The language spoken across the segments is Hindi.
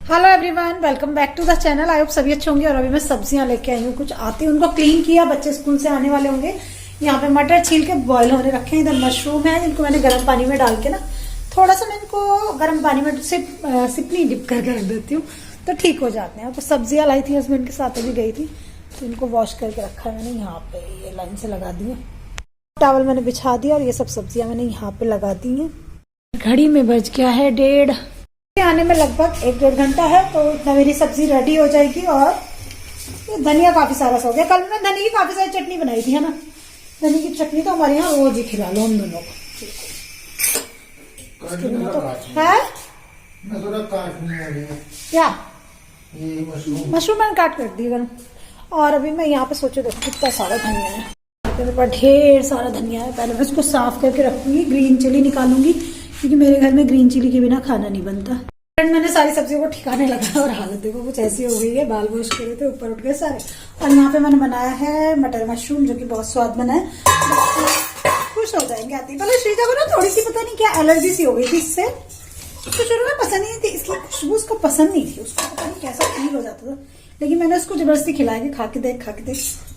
Hello everyone, welcome back to the channel. I hope सभी अच्छे होंगे। और अभी मैं सब्जियां लेके आई हूँ, कुछ आती उनको क्लीन किया, बच्चे स्कूल से आने वाले होंगे। यहाँ पे मटर छील के बॉईल होने रखे हैं। इधर मशरूम है, जिनको मैंने गर्म पानी में डाल के ना थोड़ा सा मैं इनको गर्म पानी में सिपली डिप करके रख देती हूँ तो ठीक हो जाते हैं। तो सब्जियां लाई थी, हस्बैंड के साथ अभी गई थी तो इनको वॉश करके रखा है मैंने। यहाँ पे ये लाइन से लगा दी है, टॉवल मैंने बिछा दिया और ये सब सब्जियां मैंने यहाँ पे लगा दी है। घड़ी में बज गया है 1:30, आने में लगभग 1-1.5 घंटा है तो इतना मेरी सब्जी रेडी हो जाएगी। और धनिया काफी सारा हो गया। कल मैं धनिया की काफी सारी चटनी बनाई थी, है ना। धनिया की चटनी तो हमारे यहाँ रोज ही खिला लो हम दोनों को। है क्या मशरूम मैंने काट कर दी गरम। और अभी मैं यहाँ पे सोचे देखो कितना सारा धनिया है, मेरे पास ढेर सारा धनिया है। पहले मैं इसको साफ करके रखूंगी, ग्रीन चिली निकालूंगी क्योंकि मेरे घर में ग्रीन चिली के बिना खाना नहीं बनता। मैंने सारी सब्जियों को ठिकाने लगा और हालत देखो कुछ ऐसी हो गई है। बाल वॉश करे थे, ऊपर उठ गए सारे। और यहाँ पे मैंने बनाया है मटर मशरूम, जो कि बहुत स्वाद बना है। खुश हो जाएंगे आती। पहले श्रीजा को ना थोड़ी सी पता नहीं क्या एलर्जी सी हो गई थी इससे, उसको शुरू में पसंद नहीं थी, इसकी खुशबू उसको पसंद नहीं थी। उसको पता नहीं कैसा फील हो जाता था, लेकिन मैंने उसको जबरदस्ती खिलाया कि खा के देख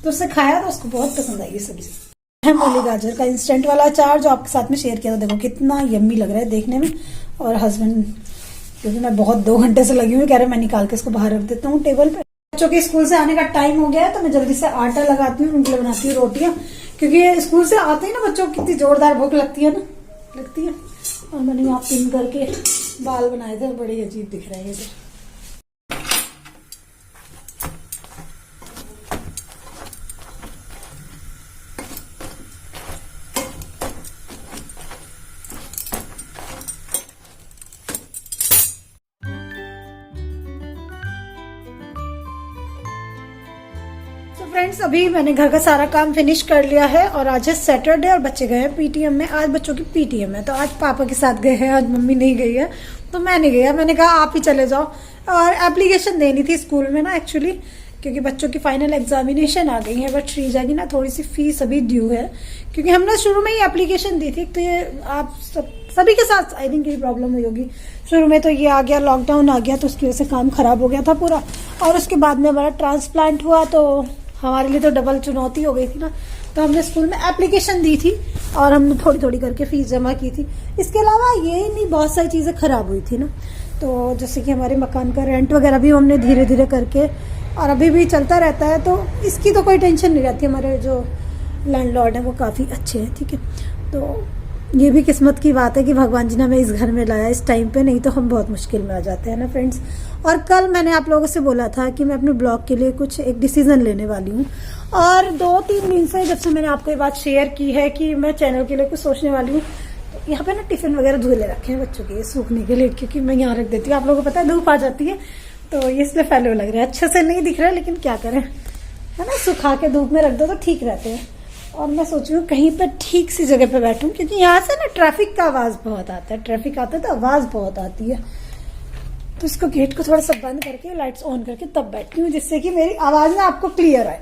तो उससे खाया तो उसको बहुत पसंद आई ये सब्जी। है मूली गाजर का इंस्टेंट वाला अचार, जो आपके साथ में शेयर किया था। देखो कितना यम्मी लग रहा है देखने में। और हस्बैंड, क्योंकि मैं बहुत 2 घंटे से लगी हुई, कह रहे मैं निकाल के इसको बाहर रख देता हूँ टेबल पे। बच्चों के स्कूल से आने का टाइम हो गया है तो मैं जल्दी से आटा लगाती हूँ, उनके लिए बनाती हूँ रोटियां। क्योंकि स्कूल से आते ही ना बच्चों को कितनी जोरदार भूख लगती है। और मैंने यहाँ पिन करके बाल बनाए थे, बड़े अजीब दिख रहे हैं। फ्रेंड्स, अभी मैंने घर का सारा काम फिनिश कर लिया है और आज है सैटरडे और बच्चे गए हैं पीटीएम में। आज बच्चों की पीटीएम है तो आज पापा के साथ गए हैं, आज मम्मी नहीं गई है तो मैं नहीं गया। मैंने कहा आप ही चले जाओ। और एप्लीकेशन देनी थी स्कूल में ना एक्चुअली, क्योंकि बच्चों की फाइनल एग्जामिनेशन आ गई है। बट श्रीजा की ना थोड़ी सी फीस अभी ड्यू है, क्योंकि हमने शुरू में ही एप्लीकेशन दी थी। तो ये आप सभी के साथ आई थिंक ये प्रॉब्लम हुई होगी। शुरू में तो ये आ गया, लॉकडाउन आ गया तो उसकी वजह से काम खराब हो गया था पूरा। और उसके बाद में हमारा ट्रांसप्लांट हुआ तो हमारे लिए तो डबल चुनौती हो गई थी ना। तो हमने स्कूल में एप्लीकेशन दी थी और हमने थोड़ी थोड़ी करके फीस जमा की थी। इसके अलावा ये नहीं, बहुत सारी चीजें खराब हुई थी ना। तो जैसे कि हमारे मकान का रेंट वगैरह भी हमने धीरे धीरे करके, और अभी भी चलता रहता है तो इसकी तो कोई टेंशन नहीं रहती। हमारे जो लैंडलॉर्ड है वो काफी अच्छे हैं, ठीक है। तो ये भी किस्मत की बात है कि भगवान जी ने हमें इस घर में लाया इस टाइम पे, नहीं तो हम बहुत मुश्किल में आ जाते हैं ना फ्रेंड्स। और कल मैंने आप लोगों से बोला था कि मैं अपने ब्लॉग के लिए कुछ एक डिसीजन लेने वाली हूँ। और 2-3 दिन से जब से मैंने आपको ये बात शेयर की है कि मैं चैनल के लिए कुछ सोचने वाली हूँ, तो यहाँ पे ना टिफिन वगैरह धुले रखे हैं बच्चों के सूखने के लिए, क्योंकि मैं यहाँ रख देती हूँ। आप लोगों को पता है धूप आ जाती है तो इसलिए फैले लग रहे हैं, अच्छे से नहीं दिख रहा है, लेकिन क्या करें, है ना। सुखा के धूप में रख दो तो ठीक रहते हैं। और मैं सोच रही हूँ कहीं पर ठीक सी जगह पे बैठूं, क्योंकि यहाँ से ना ट्रैफिक का आवाज बहुत आता है। ट्रैफिक आता है तो आवाज बहुत आती है, तो इसको गेट को थोड़ा सा बंद करके लाइट्स ऑन करके तब बैठती हूँ, जिससे कि मेरी आवाज ना आपको क्लियर आए,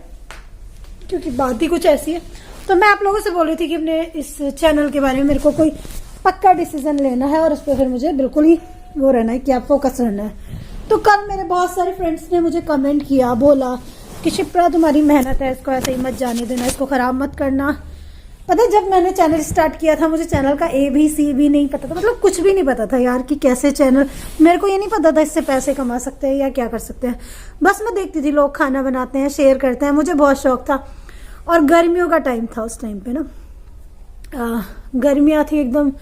क्योंकि बात ही कुछ ऐसी है। तो मैं आप लोगों से बोल रही थी कि अपने इस चैनल के बारे में मेरे को कोई पक्का डिसीजन लेना है और उस पर फिर मुझे बिल्कुल ही वो रहना है कि आप फोकस रहना है। तो कल मेरे बहुत सारे फ्रेंड्स ने मुझे कमेंट किया, बोला कि शिप्रा तुम्हारी मेहनत है, इसको ऐसे ही मत जाने देना, इसको खराब मत करना। पता है जब मैंने चैनल स्टार्ट किया था मुझे चैनल का ABC भी नहीं पता था, मतलब कुछ भी नहीं पता था यार कि कैसे चैनल, मेरे को ये नहीं पता था इससे पैसे कमा सकते हैं या क्या कर सकते हैं। बस मैं देखती थी लोग खाना बनाते हैं, शेयर करते हैं, मुझे बहुत शौक था। और गर्मियों का टाइम था उस टाइम पे ना, गर्मियाँ थी एकदम,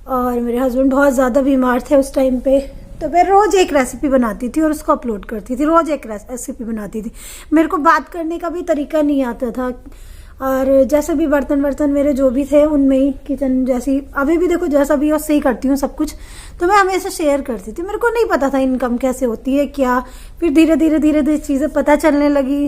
और मेरे हस्बैंड बहुत ज्यादा बीमार थे उस टाइम पे। तो मैं रोज एक रेसिपी बनाती थी और उसको अपलोड करती थी, रोज एक रेसिपी बनाती थी। मेरे को बात करने का भी तरीका नहीं आता था, और जैसे भी बर्तन मेरे जो भी थे उनमें ही, किचन जैसी अभी भी देखो जैसा भी और सही करती हूँ सब कुछ, तो मैं हमेशा शेयर करती थी। मेरे को नहीं पता था इनकम कैसे होती है क्या। फिर धीरे धीरे चीजें पता चलने लगी।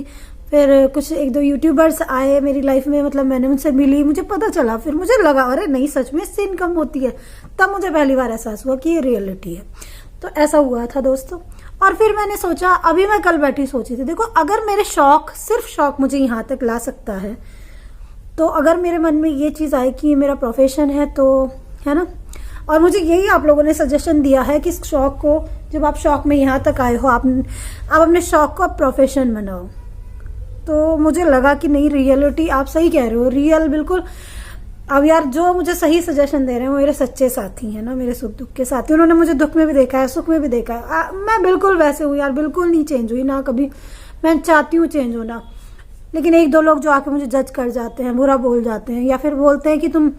फिर कुछ 1-2 यूट्यूबर्स आए मेरी लाइफ में, मतलब मैंने उनसे मिली, मुझे पता चला, फिर मुझे लगा अरे नहीं सच में इससे इनकम होती है। तब मुझे पहली बार एहसास हुआ कि ये रियलिटी है। तो ऐसा हुआ था दोस्तों। और फिर मैंने सोचा, अभी मैं कल बैठी सोची थी, देखो अगर मेरे शौक, सिर्फ शौक मुझे यहाँ तक ला सकता है, तो अगर मेरे मन में ये चीज आए कि ये मेरा प्रोफेशन है तो, है ना, और मुझे यही आप लोगों ने सजेशन दिया है कि इस शौक को, जब आप शौक में यहाँ तक आए हो, आप अपने शौक को प्रोफेशन बनाओ। तो मुझे लगा कि नहीं, रियलिटी आप सही कह रहे हो, रियल बिल्कुल। अब यार जो मुझे सही सजेशन दे रहे हैं वो मेरे सच्चे साथी हैं ना, मेरे सुख दुख के साथी। उन्होंने मुझे दुख में भी देखा है, सुख में भी देखा है। मैं बिल्कुल वैसे हूँ यार, बिल्कुल नहीं चेंज हुई ना कभी। मैं चाहती हूँ चेंज होना, लेकिन एक दो लोग जो आके मुझे जज कर जाते हैं, बुरा बोल जाते हैं, या फिर बोलते हैं कि तुम,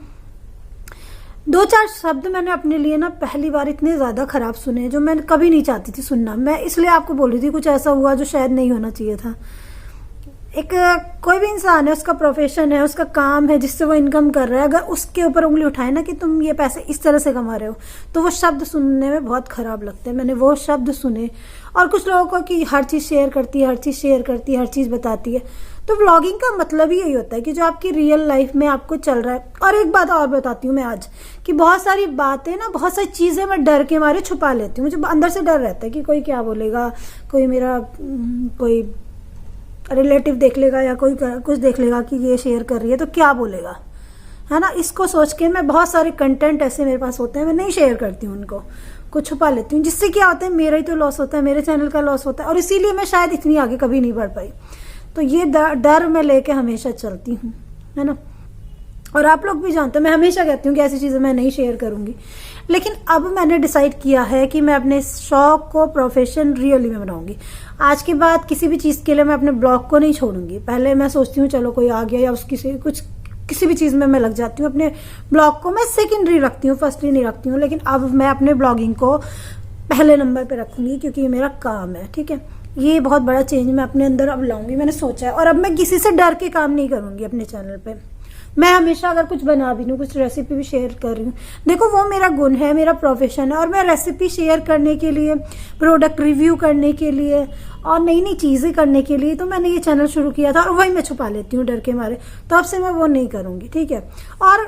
दो चार शब्द मैंने अपने लिए ना पहली बार इतने ज्यादा खराब सुने जो मैं कभी नहीं चाहती थी सुनना। मैं इसलिए आपको बोल रही थी, कुछ ऐसा हुआ जो शायद नहीं होना चाहिए था। एक कोई भी इंसान है, उसका प्रोफेशन है, उसका काम है जिससे वो इनकम कर रहा है, अगर उसके ऊपर उंगली उठाए ना कि तुम ये पैसे इस तरह से कमा रहे हो, तो वो शब्द सुनने में बहुत खराब लगते हैं। मैंने वो शब्द सुने। और कुछ लोगों को कि हर चीज शेयर करती है, हर चीज शेयर करती है, हर चीज बताती है। तो व्लॉगिंग का मतलब ही यही होता है कि जो आपकी रियल लाइफ में आपको चल रहा है। और एक बात और बताती हूँ मैं आज, कि बहुत सारी बातें ना, बहुत सारी चीजें मैं डर के मारे छुपा लेती हूँ। मुझे अंदर से डर रहता है कि कोई क्या बोलेगा, कोई मेरा कोई रिलेटिव देख लेगा या कोई कुछ देख लेगा कि ये शेयर कर रही है तो क्या बोलेगा, है ना। इसको सोच के मैं बहुत सारे कंटेंट ऐसे मेरे पास होते हैं, मैं नहीं शेयर करती हूँ उनको, कुछ छुपा लेती हूँ। जिससे क्या होता है, मेरा ही तो लॉस होता है, मेरे चैनल का लॉस होता है। और इसीलिए मैं शायद इतनी आगे कभी नहीं बढ़ पाई। तो ये डर मैं लेके हमेशा चलती हूँ, है ना। और आप लोग भी जानते हैं, मैं हमेशा कहती हूँ कि ऐसी चीजें मैं नहीं शेयर करूंगी। लेकिन अब मैंने डिसाइड किया है कि मैं अपने शौक को प्रोफेशन रियली में बनाऊंगी। आज के बाद किसी भी चीज के लिए मैं अपने ब्लॉग को नहीं छोड़ूंगी। पहले मैं सोचती हूँ चलो कोई आ गया या उसकी से कुछ किसी भी चीज में मैं लग जाती हूँ। अपने ब्लॉग को मैं सेकेंडरी रखती हूँ, फर्स्टली नहीं रखती हूँ। लेकिन अब मैं अपने ब्लॉगिंग को पहले नंबर पे रखूंगी, क्योंकि ये मेरा काम है, ठीक है। ये बहुत बड़ा चेंज मैं अपने अंदर अब लाऊंगी, मैंने सोचा है। और अब मैं किसी से डर के काम नहीं करूंगी अपने चैनल पे। मैं हमेशा अगर कुछ बना भी लूँ, कुछ रेसिपी भी शेयर कर रही हूँ, देखो वो मेरा गुण है, मेरा प्रोफेशन है। और मैं रेसिपी शेयर करने के लिए, प्रोडक्ट रिव्यू करने के लिए और नई नई चीजें करने के लिए तो मैंने ये चैनल शुरू किया था। और वही मैं छुपा लेती हूँ डर के मारे। तो अब से मैं वो नहीं करूंगी, ठीक है। और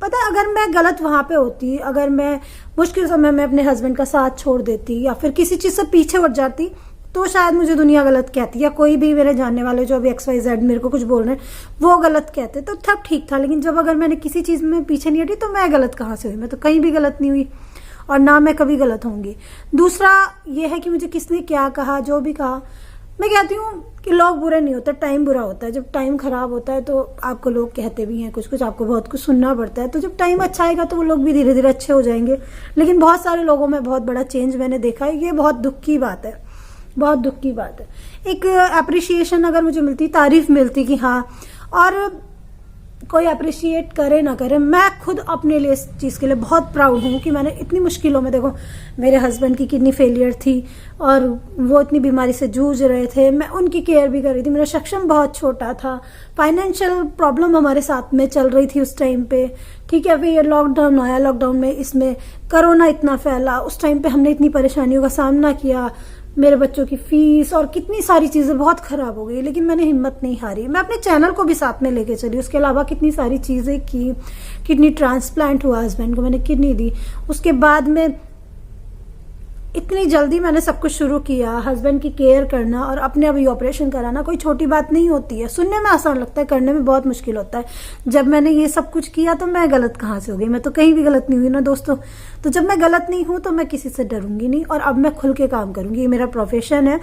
पता है, अगर मैं गलत वहां पे होती, अगर मैं मुश्किल समय में अपने हस्बैंड का साथ छोड़ देती या फिर किसी चीज से पीछे हट जाती, तो शायद मुझे दुनिया गलत कहती, या कोई भी मेरे जानने वाले जो अभी XYZ मेरे को कुछ बोल रहे हैं वो गलत कहते, तो तब ठीक था। लेकिन जब अगर मैंने किसी चीज में पीछे नहीं हटी, तो मैं गलत कहाँ से हुई? मैं तो कहीं भी गलत नहीं हुई और ना मैं कभी गलत होंगी। दूसरा ये है कि मुझे किसने क्या कहा, जो भी कहा, मैं कहती हूँ कि लोग बुरे नहीं होते, टाइम बुरा होता है। जब टाइम खराब होता है तो आपको लोग कहते भी हैं कुछ कुछ, आपको बहुत कुछ सुनना पड़ता है। तो जब टाइम अच्छा आएगा तो वो लोग भी धीरे धीरे अच्छे हो जाएंगे। लेकिन बहुत सारे लोगों में बहुत बड़ा चेंज मैंने देखा है। ये बहुत दुख की बात है, बहुत दुख की बात है। एक अप्रिशिएशन अगर मुझे मिलती, तारीफ मिलती कि हाँ, और कोई अप्रिशिएट करे ना करे, मैं खुद अपने लिए इस चीज़ के लिए बहुत प्राउड हूँ कि मैंने इतनी मुश्किलों में, देखो मेरे हस्बैंड की किडनी फेलियर थी और वो इतनी बीमारी से जूझ रहे थे, मैं उनकी केयर भी कर रही थी। मेरा सक्षम बहुत छोटा था, फाइनेंशियल प्रॉब्लम हमारे साथ में चल रही थी उस टाइम पे, ठीक है। फिर ये लॉकडाउन आया, लॉकडाउन में इसमें कोरोना इतना फैला, उस टाइम पे हमने इतनी परेशानियों का सामना किया। मेरे बच्चों की फीस और कितनी सारी चीजें बहुत खराब हो गई, लेकिन मैंने हिम्मत नहीं हारी। मैं अपने चैनल को भी साथ में लेके चली। उसके अलावा कितनी सारी चीजें की। किडनी ट्रांसप्लांट हुआ, हस्बैंड को मैंने किडनी दी। उसके बाद में इतनी जल्दी मैंने सब कुछ शुरू किया। हस्बैंड की केयर करना और अपने अभी ऑपरेशन कराना कोई छोटी बात नहीं होती है। सुनने में आसान लगता है, करने में बहुत मुश्किल होता है। जब मैंने ये सब कुछ किया तो मैं गलत कहाँ से हो गई? मैं तो कहीं भी गलत नहीं हुई ना दोस्तों। तो जब मैं गलत नहीं हूं तो मैं किसी से डरूंगी नहीं, और अब मैं खुल के काम करूंगी। ये मेरा प्रोफेशन है।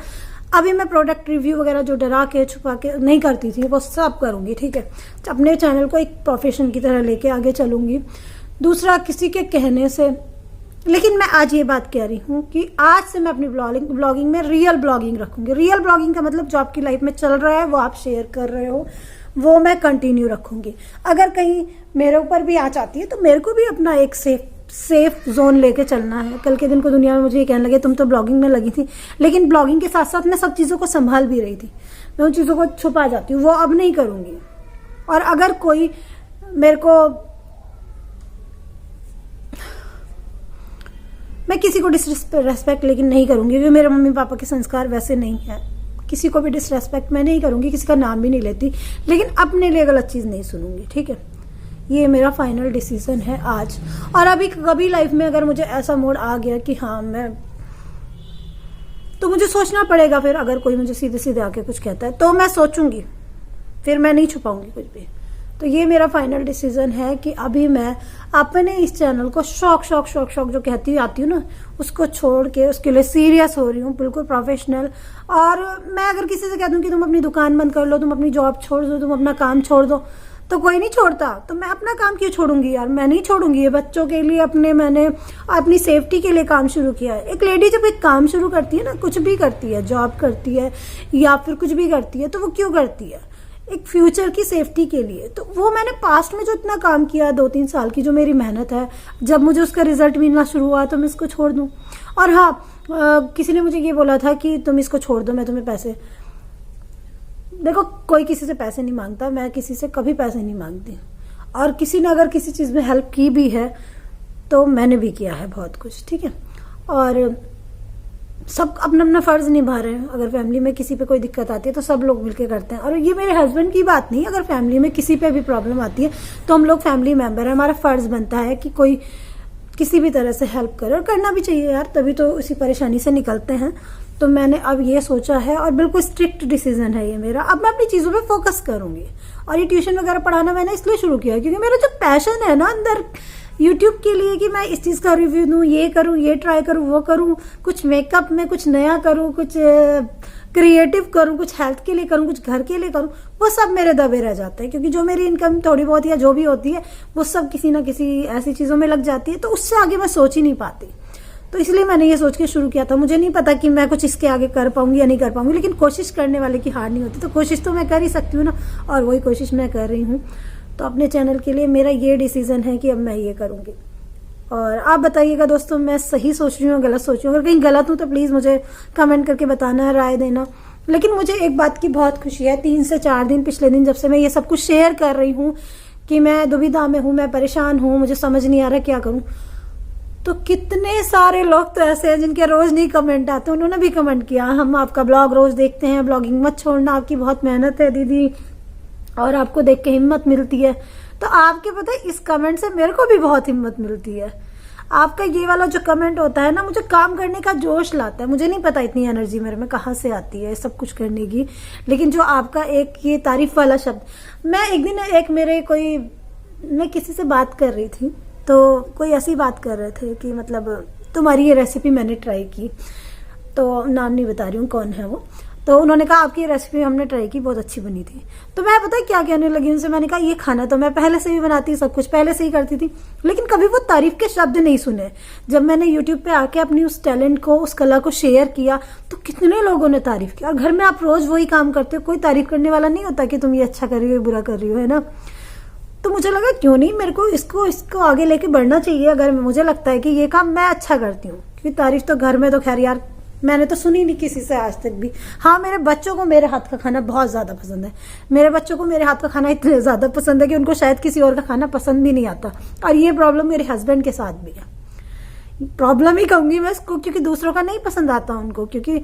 अभी मैं प्रोडक्ट रिव्यू वगैरह जो डरा के छुपा के नहीं करती थी, वो सब करूंगी, ठीक है। अपने चैनल को एक प्रोफेशन की तरह लेके आगे चलूंगी। दूसरा, किसी के कहने से, लेकिन मैं आज ये बात कह रही हूँ कि आज से मैं अपनी ब्लॉगिंग में रियल ब्लॉगिंग रखूंगी। रियल ब्लॉगिंग का मतलब जो आपकी लाइफ में चल रहा है, वो आप शेयर कर रहे हो, वो मैं कंटिन्यू रखूंगी। अगर कहीं मेरे ऊपर भी आँच आती है तो मेरे को भी अपना एक सेफ जोन लेके चलना है। कल के दिन को दुनिया में मुझे ये कहने लगे तुम तो ब्लॉगिंग में लगी थी, लेकिन ब्लॉगिंग के साथ साथ मैं सब चीजों को संभाल भी रही थी। मैं उन चीजों को छुपा जाती हूँ, वो अब नहीं करूंगी। और अगर कोई मेरे को, मैं किसी को डिसरेस्पेक्ट लेकिन नहीं करूंगी, क्योंकि मेरे मम्मी पापा के संस्कार वैसे नहीं है। किसी को भी डिसरेस्पेक्ट मैं नहीं करूंगी, किसी का नाम भी नहीं लेती, लेकिन अपने लिए गलत चीज नहीं सुनूंगी, ठीक है। ये मेरा फाइनल डिसीजन है आज। और अभी कभी लाइफ में अगर मुझे ऐसा मोड़ आ गया कि हाँ मैं, तो मुझे सोचना पड़ेगा। फिर अगर कोई मुझे सीधे सीधे आके कुछ कहता है तो मैं सोचूंगी, फिर मैं नहीं छुपाऊंगी कुछ भी। तो ये मेरा फाइनल डिसीजन है कि अभी मैं अपने इस चैनल को शौक जो कहती आती हूँ ना, उसको छोड़ के उसके लिए सीरियस हो रही हूँ, बिल्कुल प्रोफेशनल। और मैं अगर किसी से कह दूँ कि तुम अपनी दुकान बंद कर लो, तुम अपनी जॉब छोड़ दो, तुम अपना काम छोड़ दो, तो कोई नहीं छोड़ता। तो मैं अपना काम क्यों छोड़ूंगी यार, मैं नहीं छोड़ूंगी। ये बच्चों के लिए मैंने अपनी सेफ्टी के लिए काम शुरू किया है। एक लेडी जब एक काम शुरू करती है ना, कुछ भी करती है, जॉब करती है या फिर कुछ भी करती है, तो वो क्यों करती है? एक फ्यूचर की सेफ्टी के लिए। तो वो मैंने पास्ट में जो इतना काम किया 2-3 साल की जो मेरी मेहनत है, जब मुझे उसका रिजल्ट मिलना शुरू हुआ तो मैं इसको छोड़ दूं। और हाँ, किसी ने मुझे ये बोला था कि तुम इसको छोड़ दो, मैं तुम्हें पैसे। देखो, कोई किसी से पैसे नहीं मांगता, मैं किसी से कभी पैसे नहीं मांगती। और किसी ने अगर किसी चीज में हेल्प की भी है तो मैंने भी किया है बहुत कुछ, ठीक है। और सब अपना अपना फर्ज निभा रहे हैं। अगर फैमिली में किसी पे कोई दिक्कत आती है तो सब लोग मिलकर करते हैं। और ये मेरे हस्बैंड की बात नहीं, अगर फैमिली में किसी पे भी प्रॉब्लम आती है तो हम लोग फैमिली मेंबर है, हमारा फर्ज बनता है कि कोई किसी भी तरह से हेल्प करे, और करना भी चाहिए यार, तभी तो उसी परेशानी से निकलते हैं। तो मैंने अब ये सोचा है, और बिल्कुल स्ट्रिक्ट डिसीजन है ये मेरा, अब मैं अपनी चीजों पे फोकस करूंगी। और ये ट्यूशन वगैरह पढ़ाना मैंने इसलिए शुरू किया क्योंकि मेरा जो पैशन है ना अंदर यूट्यूब के लिए, कि मैं इस चीज का रिव्यू दूं, ये करूं, ये ट्राई करूं, वो करूं, कुछ मेकअप में कुछ नया करूं, कुछ क्रिएटिव करूं, कुछ हेल्थ के लिए करूं, कुछ घर के लिए करूं, वो सब मेरे दबे रह जाते हैं। क्योंकि जो मेरी इनकम थोड़ी बहुत या जो भी होती है वो सब किसी ना किसी ऐसी चीजों में लग जाती है, तो उससे आगे मैं सोच ही नहीं पाती। तो इसलिए मैंने ये सोच के शुरू किया था। मुझे नहीं पता कि मैं कुछ इसके आगे कर पाऊंगी या नहीं कर पाऊंगी, लेकिन कोशिश करने वाले की हार नहीं होती। तो कोशिश तो मैं कर ही सकती हूँ ना, और वही कोशिश मैं कर रही हूँ। तो अपने चैनल के लिए मेरा ये डिसीजन है कि अब मैं ये करूंगी। और आप बताइएगा दोस्तों, मैं सही सोच रही हूँ, गलत सोच रही हूँ? अगर कहीं गलत हूँ तो प्लीज मुझे कमेंट करके बताना, राय देना। लेकिन मुझे एक बात की बहुत खुशी है, 3 से 4 दिन पिछले दिन जब से मैं ये सब कुछ शेयर कर रही हूँ कि मैं दुविधा में हूँ, मैं परेशान हूँ, मुझे समझ नहीं आ रहा क्या करूँ, तो कितने सारे लोग तो ऐसे हैं जिनके रोज नहीं कमेंट आते, उन्होंने भी कमेंट किया, हम आपका ब्लॉग रोज देखते हैं, ब्लॉगिंग मत छोड़ना, आपकी बहुत मेहनत है दीदी, और आपको देख के हिम्मत मिलती है। तो आपके पता है, इस कमेंट से मेरे को भी बहुत हिम्मत मिलती है। आपका ये वाला जो कमेंट होता है ना, मुझे काम करने का जोश लाता है। मुझे नहीं पता इतनी एनर्जी मेरे में कहाँ से आती है सब कुछ करने की, लेकिन जो आपका एक ये तारीफ वाला शब्द, मैं एक दिन मैं किसी से बात कर रही थी, तो कोई ऐसी बात कर रहे थे कि मतलब तुम्हारी ये रेसिपी मैंने ट्राई की, तो नाम नहीं बता रही हूँ कौन है वो, तो उन्होंने कहा आपकी रेसिपी हमने ट्राई की, बहुत अच्छी बनी थी। तो मैं पता है क्या कहने लगी उनसे, मैंने कहा ये खाना तो मैं पहले से भी बनाती, सब कुछ पहले से ही करती थी, लेकिन कभी वो तारीफ के शब्द नहीं सुने। जब मैंने यूट्यूब पे आके अपनी उस टैलेंट को, उस कला को शेयर किया, तो कितने लोगों ने तारीफ की। और घर में आप रोज वही काम करते हो, कोई तारीफ करने वाला नहीं होता कि तुम ये अच्छा कर रही हो, बुरा कर रही हो, है ना। तो मुझे लगा क्यों नहीं, मेरे को इसको आगे लेके बढ़ना चाहिए। अगर मुझे लगता है कि ये काम मैं अच्छा करती हूँ, क्योंकि तारीफ तो घर में तो खैर यार मैंने तो सुनी नहीं किसी से आज तक भी। हाँ, मेरे बच्चों को मेरे हाथ का खाना बहुत ज्यादा पसंद है। मेरे बच्चों को मेरे हाथ का खाना इतना ज्यादा पसंद है कि उनको शायद किसी और का खाना पसंद भी नहीं आता। और ये प्रॉब्लम मेरे हस्बैंड के साथ भी है। प्रॉब्लम ही कहूंगी मैं इसको, क्योंकि दूसरों का नहीं पसंद आता उनको, क्योंकि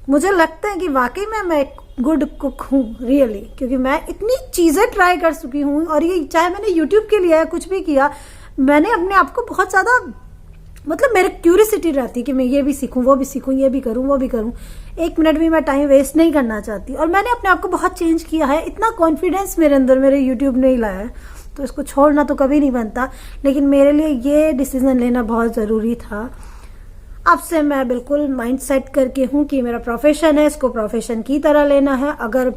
मुझे लगता है कि वाकई में मैं गुड कुक हूँ रियली, क्योंकि मैं इतनी चीजें ट्राई कर चुकी हूँ। और ये चाहे मैंने यूट्यूब के लिए कुछ भी किया, मैंने अपने आप को बहुत ज्यादा, मतलब मेरे क्यूरियोसिटी रहती कि मैं ये भी सीखूं, वो भी सीखूं, ये भी करूं, वो भी करूं। 1 मिनट भी मैं टाइम वेस्ट नहीं करना चाहती। और मैंने अपने आप को बहुत चेंज किया है, इतना कॉन्फिडेंस मेरे अंदर मेरे यूट्यूब ने ही लाया है, तो इसको छोड़ना तो कभी नहीं बनता। लेकिन मेरे लिए ये डिसीजन लेना बहुत जरूरी था। अब से मैं बिल्कुल माइंड सेट करके हूं कि मेरा प्रोफेशन है, इसको प्रोफेशन की तरह लेना है। अगर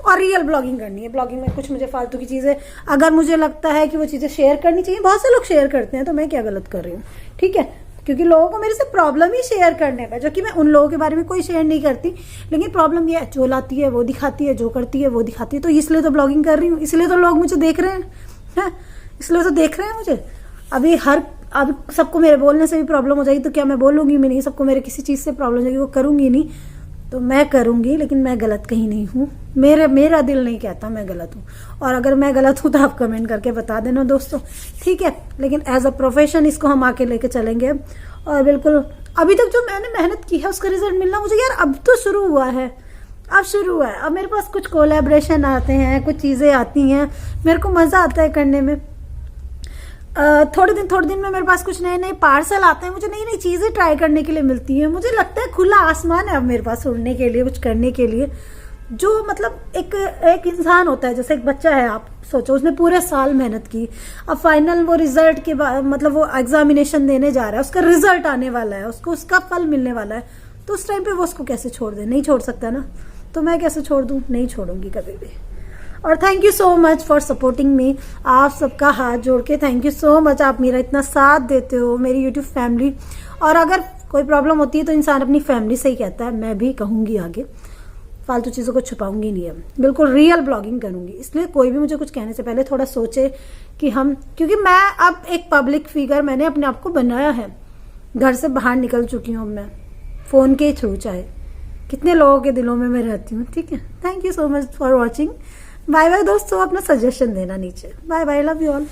और रियल ब्लॉगिंग करनी है, ब्लॉगिंग में कुछ मुझे फालतू की चीजें, अगर मुझे लगता है कि वो चीजें शेयर करनी चाहिए, बहुत से लोग शेयर करते हैं, तो मैं क्या गलत कर रही हूँ, ठीक है। क्योंकि लोगों को मेरे से प्रॉब्लम ही शेयर करने का, जो कि मैं उन लोगों के बारे में कोई शेयर नहीं करती, लेकिन प्रॉब्लम ये है, जो लाती है वो दिखाती है, जो करती है वो दिखाती है। तो इसलिए तो ब्लॉगिंग कर रही हूँ, इसलिए तो लोग मुझे देख रहे हैं, इसलिए तो देख रहे हैं मुझे। अब सबको मेरे बोलने से भी प्रॉब्लम हो जाएगी तो क्या मैं बोलूंगी भी नहीं? सबको मेरे किसी चीज से प्रॉब्लम हो जाएगी, वो करूंगी नहीं, तो मैं करूंगी। लेकिन मैं गलत कहीं नहीं हूँ, मेरा दिल नहीं कहता मैं गलत हूँ। और अगर मैं गलत हूँ तो आप कमेंट करके बता देना दोस्तों, ठीक है। लेकिन एज अ प्रोफेशन इसको हम आके लेके चलेंगे। और बिल्कुल अभी तक जो मैंने मेहनत की है उसका रिजल्ट मिलना, मुझे यार अब तो शुरू हुआ है, अब शुरू हुआ है। अब मेरे पास कुछ कोलैबोरेशन आते हैं, कुछ चीजें आती हैं, मेरे को मजा आता है करने में। थोड़े दिन में मेरे पास कुछ नए नए पार्सल आते हैं, मुझे नई नई चीजें ट्राई करने के लिए मिलती हैं। मुझे लगता है खुला आसमान है अब मेरे पास उड़ने के लिए, कुछ करने के लिए। जो मतलब एक इंसान होता है, जैसे एक बच्चा है, आप सोचो उसने पूरे साल मेहनत की, अब फाइनल वो रिजल्ट के बाद मतलब वो एग्जामिनेशन देने जा रहा है, उसका रिजल्ट आने वाला है, उसको उसका फल मिलने वाला है, तो उस टाइम पे वो उसको कैसे छोड़ दे? नहीं छोड़ सकता ना। तो मैं कैसे छोड़ दूं? नहीं छोड़ूंगी कभी भी। और thank you so much for supporting me. आप सबका हाथ जोड़ के थैंक यू सो मच, आप मेरा इतना साथ देते हो, मेरी यूट्यूब फैमिली। और अगर कोई प्रॉब्लम होती है तो इंसान अपनी फैमिली से ही कहता है, मैं भी कहूंगी आगे, फालतू चीज़ों को छुपाऊंगी नहीं है, बिल्कुल रियल ब्लॉगिंग करूंगी। इसलिए कोई भी मुझे कुछ कहने से पहले थोड़ा सोचे कि हम, क्योंकि मैं अब एक पब्लिक फिगर मैंने अपने आप को बनाया है, घर से बाहर निकल चुकी हूँ मैं, फोन के थ्रू, चाहे कितने लोगों के दिलों में मैं रहती हूँ। ठीक है, thank you so much for watching. Bye bye दोस्तों, अपना सजेशन देना नीचे। Bye bye, love you all.